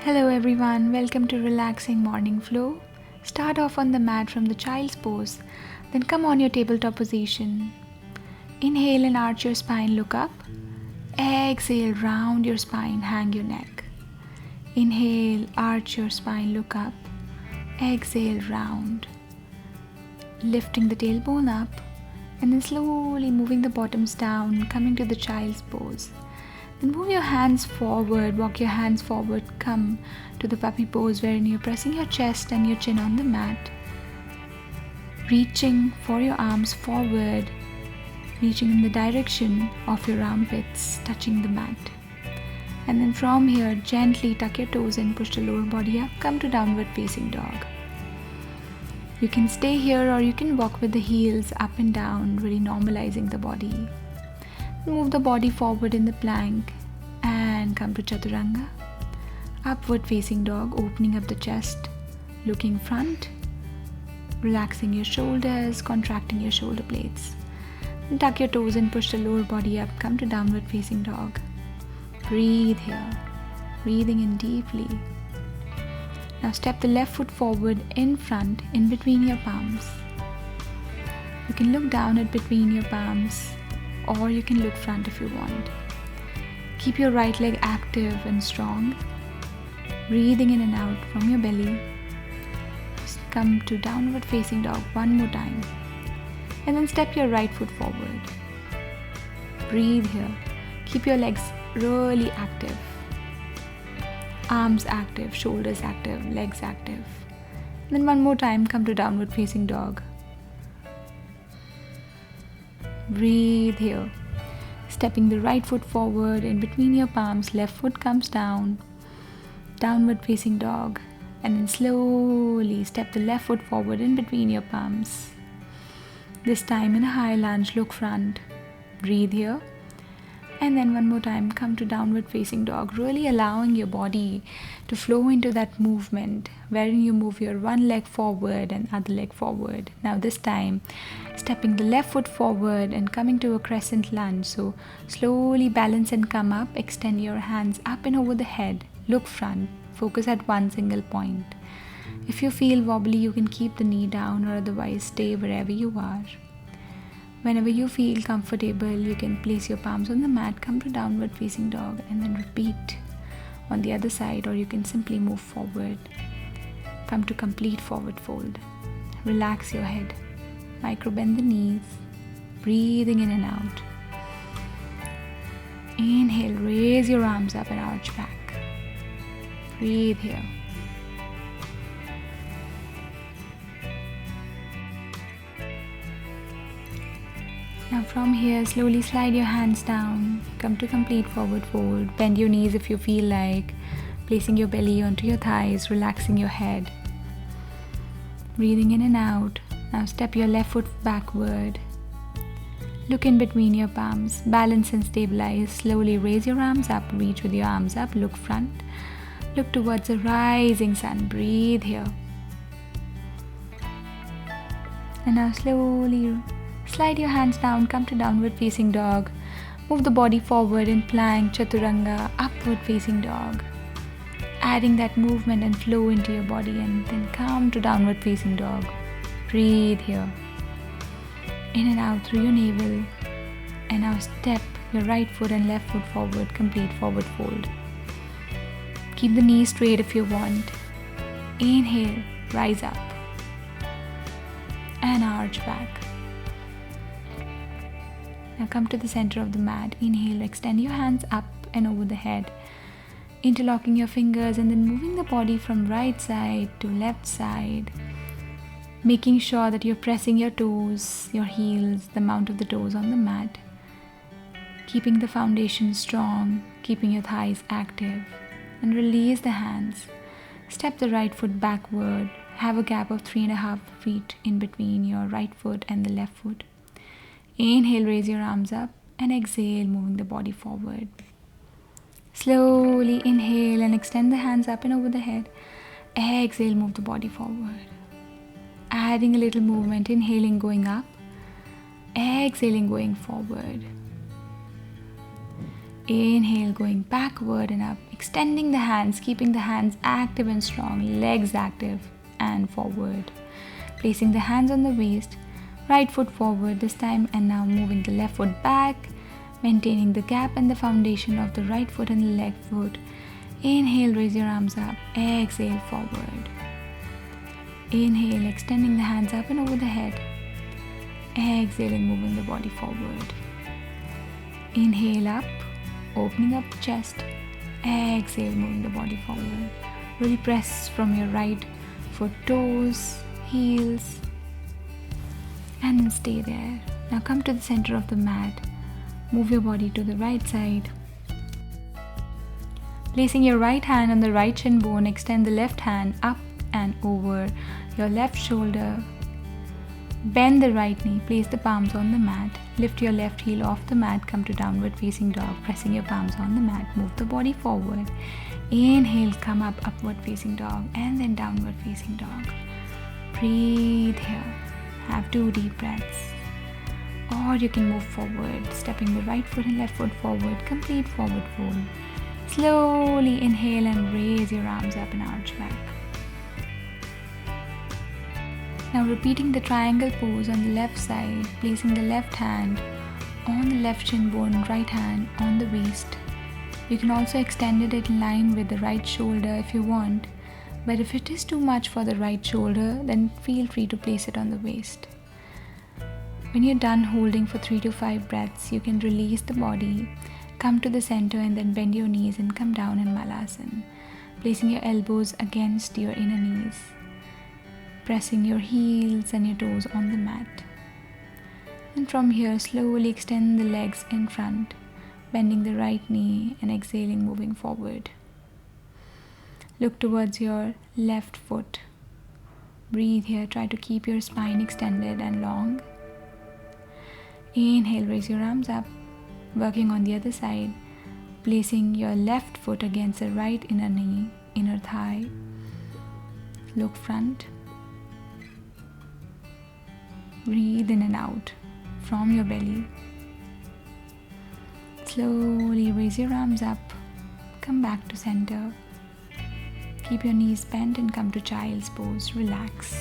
Hello everyone, welcome to Relaxing Morning Flow. Start off on the mat from the child's pose, then come on your tabletop position. Inhale and arch your spine, look up. Exhale, round your spine, hang your neck. Inhale, arch your spine, look up. Exhale, round. Lifting the tailbone up and then slowly moving the bottoms down, coming to the child's pose. Then move your hands forward, walk your hands forward, come to the puppy pose wherein you're pressing your chest and your chin on the mat. Reaching for your arms forward, reaching in the direction of your armpits, touching the mat. And then from here, gently tuck your toes in, push the lower body up, come to downward facing dog. You can stay here or you can walk with the heels up and down, really normalizing the body. Move the body forward in the plank and come to chaturanga. Upward facing dog, opening up the chest, looking front, relaxing your shoulders, contracting your shoulder blades. And tuck your toes and push the lower body up, come to downward facing dog. Breathe here, breathing in deeply. Now step the left foot forward in front, in between your palms. You can look down at between your palms, or you can look front if you want. Keep your right leg active and strong. Breathing in and out from your belly. Just come to downward facing dog one more time. And then step your right foot forward. Breathe here. Keep your legs really active. Arms active, shoulders active, legs active. Then one more time, come to downward facing dog. Breathe here. Stepping the right foot forward in between your palms, left foot comes down, downward facing dog, and then slowly step the left foot forward in between your palms. This time in a high lunge, look front, breathe here, and then one more time come to downward facing dog, really allowing your body to flow into that movement wherein you move your one leg forward and other leg forward. Now this time stepping the left foot forward and coming to a crescent lunge. So slowly balance and come up, extend your hands up and over the head, look front, focus at one single point. If you feel wobbly, you can keep the knee down or otherwise stay wherever you are. Whenever you feel comfortable, you can place your palms on the mat, come to downward facing dog, and then repeat on the other side, or you can simply move forward. Come to complete forward fold. Relax your head. Micro bend the knees. Breathing in and out. Inhale, raise your arms up and arch back. Breathe here. Now from here, slowly slide your hands down, come to complete forward fold, bend your knees if you feel like, placing your belly onto your thighs, relaxing your head. Breathing in and out. Now step your left foot backward. Look in between your palms, balance and stabilize. Slowly raise your arms up, reach with your arms up, look front. Look towards the rising sun, breathe here. And now slowly slide your hands down, come to downward facing dog. Move the body forward in plank, chaturanga, upward facing dog. Adding that movement and flow into your body, and then come to downward facing dog. Breathe here. In and out through your navel. And now step your right foot and left foot forward, complete forward fold. Keep the knees straight if you want. Inhale, rise up. And arch back. Now come to the center of the mat. Inhale, extend your hands up and over the head. Interlocking your fingers and then moving the body from right side to left side. Making sure that you're pressing your toes, your heels, the mount of the toes on the mat. Keeping the foundation strong, keeping your thighs active. And release the hands. Step the right foot backward. Have a gap of 3.5 feet in between your right foot and the left foot. Inhale, raise your arms up, and exhale, moving the body forward. Slowly inhale and extend the hands up and over the head. Exhale, move the body forward. Adding a little movement, inhaling, going up. Exhaling, going forward. Inhale, going backward and up, extending the hands, keeping the hands active and strong, legs active and forward. Placing the hands on the waist, right foot forward this time, and now moving the left foot back, maintaining the gap and the foundation of the right foot and the left foot. Inhale, raise your arms up, exhale, forward. Inhale, extending the hands up and over the head. Exhaling, moving the body forward. Inhale up, opening up the chest. Exhale, moving the body forward. Really press from your right foot, toes, heels, and stay there. Now come to the center of the mat. Move your body to the right side. Placing your right hand on the right shin bone, extend the left hand up and over your left shoulder. Bend the right knee, place the palms on the mat. Lift your left heel off the mat, come to downward facing dog, pressing your palms on the mat. Move the body forward. Inhale, come up, upward facing dog, and then downward facing dog. Breathe here. Have 2 deep breaths. Or you can move forward, stepping the right foot and left foot forward, complete forward fold. Slowly inhale and raise your arms up and arch back. Now repeating the triangle pose on the left side, placing the left hand on the left shin bone, right hand on the waist. You can also extend it in line with the right shoulder if you want, but if it is too much for the right shoulder, then feel free to place it on the waist. When you're done holding for 3 to 5 breaths, you can release the body, come to the center and then bend your knees and come down in Malasana, placing your elbows against your inner knees, pressing your heels and your toes on the mat. And from here, slowly extend the legs in front, bending the right knee and exhaling, moving forward. Look towards your left foot. Breathe here, try to keep your spine extended and long. Inhale, raise your arms up, working on the other side, placing your left foot against the right inner knee, inner thigh. Look front. Breathe in and out from your belly. Slowly raise your arms up, come back to center. Keep your knees bent and come to child's pose. Relax.